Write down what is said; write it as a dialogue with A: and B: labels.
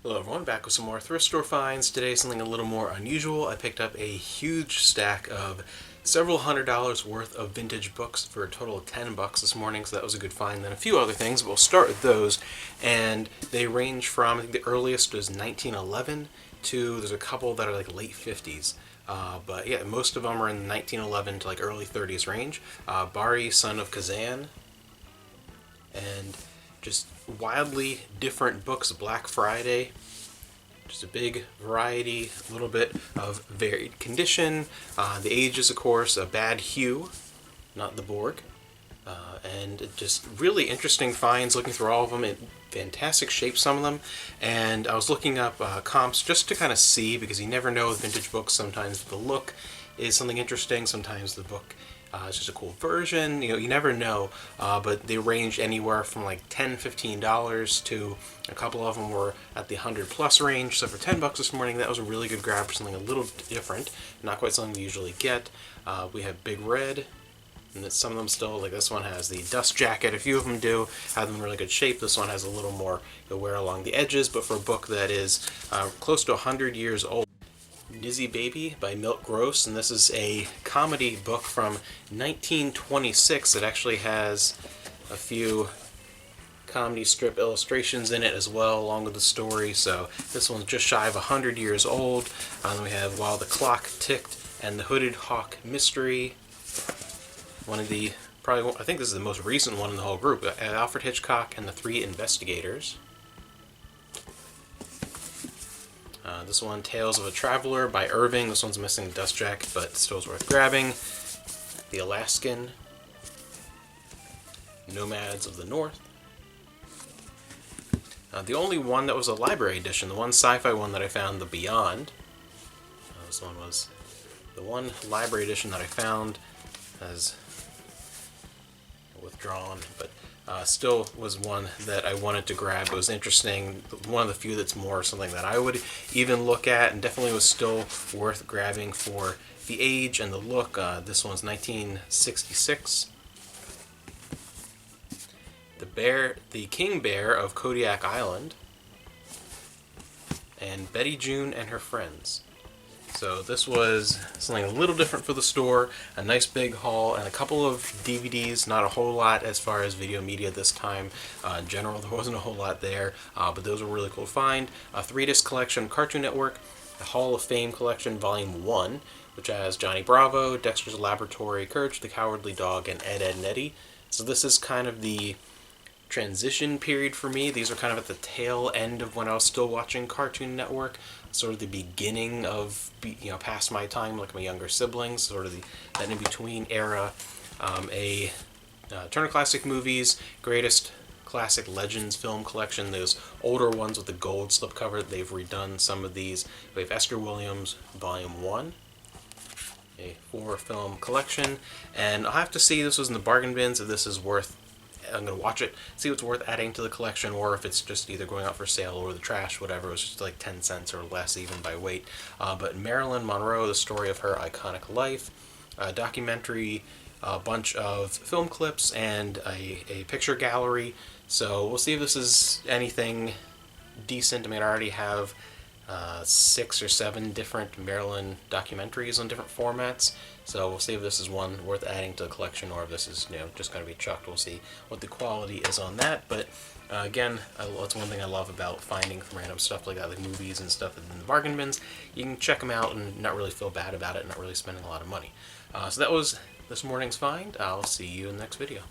A: Hello everyone, back with some more thrift store finds. Today something a little more unusual. I picked up a huge stack of several $100s worth of vintage books for a total of $10 this morning, so that was a good find. Then a few other things, but we'll start with those. And they range from, I think the earliest was 1911 to, there's a couple that are like late 50s. But yeah, most of them are in the 1911 to like early 30s range. Bari, son of Kazan, and just wildly different books. Black Friday, just a big variety, a little bit of varied condition. The ages, of course, a bad hue, not the Borg. And just really interesting finds, looking through all of them, in fantastic shape, some of them. And I was looking up comps just to kind of see, because you never know with vintage books. Sometimes the look is something interesting, sometimes the book it's just a cool version. You never know, but they range anywhere from like $10, $15 to a couple of them were at the 100+ range. So for $10 this morning, that was a really good grab for something a little different, not quite something we usually get. We have Big Red, and some of them still, like this one has the dust jacket. A few of them do have them in really good shape. This one has a little more wear along the edges, but for a book that is close to 100 years old. Dizzy Baby by Milt Gross, and this is a comedy book from 1926. It actually has a few comedy strip illustrations in it as well, along with the story. So this one's just shy of 100 years old. Then we have While the Clock Ticked and the Hooded Hawk Mystery. One of the, probably, I think this is the most recent one in the whole group. Alfred Hitchcock and the Three Investigators. This one, Tales of a Traveler by Irving. This one's missing the dust jacket, but still is worth grabbing. The Alaskan, Nomads of the North. The only one that was a library edition, the one sci-fi one that I found, The Beyond. This one was the one library edition that I found, as withdrawn, but still was one that I wanted to grab. It was interesting. One of the few that's more something that I would even look at, and definitely was still worth grabbing for the age and the look. This one's 1966. The King Bear of Kodiak Island, and Betty June and Her Friends. So this was something a little different for the store, a nice big haul, and a couple of DVDs, not a whole lot as far as video media this time. In general, there wasn't a whole lot there, but those were really cool to find. A 3-disc collection, Cartoon Network, the Hall of Fame collection, Volume 1, which has Johnny Bravo, Dexter's Laboratory, Courage the Cowardly Dog, and Ed, Edd n Eddy. So this is kind of the transition period for me. These are kind of at the tail end of when I was still watching Cartoon Network, sort of the beginning of, past my time, like my younger siblings, sort of that in-between era. Turner Classic Movies, Greatest Classic Legends film collection, those older ones with the gold slipcover. They've redone some of these. We have Esther Williams, Volume 1. A 4-film collection, and I'll have to see, this was in the bargain bins, if this is worth, I'm going to watch it, see what's worth adding to the collection, or if it's just either going out for sale or the trash, whatever. It was just like 10 cents or less even by weight. But Marilyn Monroe, the story of her iconic life, a documentary, a bunch of film clips, and a picture gallery. So we'll see if this is anything decent. I mean, I already have 6 or 7 different Marilyn documentaries on different formats, so we'll see if this is one worth adding to the collection, or if this is just going to be chucked. We'll see what the quality is on that. But again, that's one thing I love about finding random stuff like that, like movies and stuff in the bargain bins. You can check them out and not really feel bad about it, not really spending a lot of money. So that was this morning's find. I'll see you in the next video.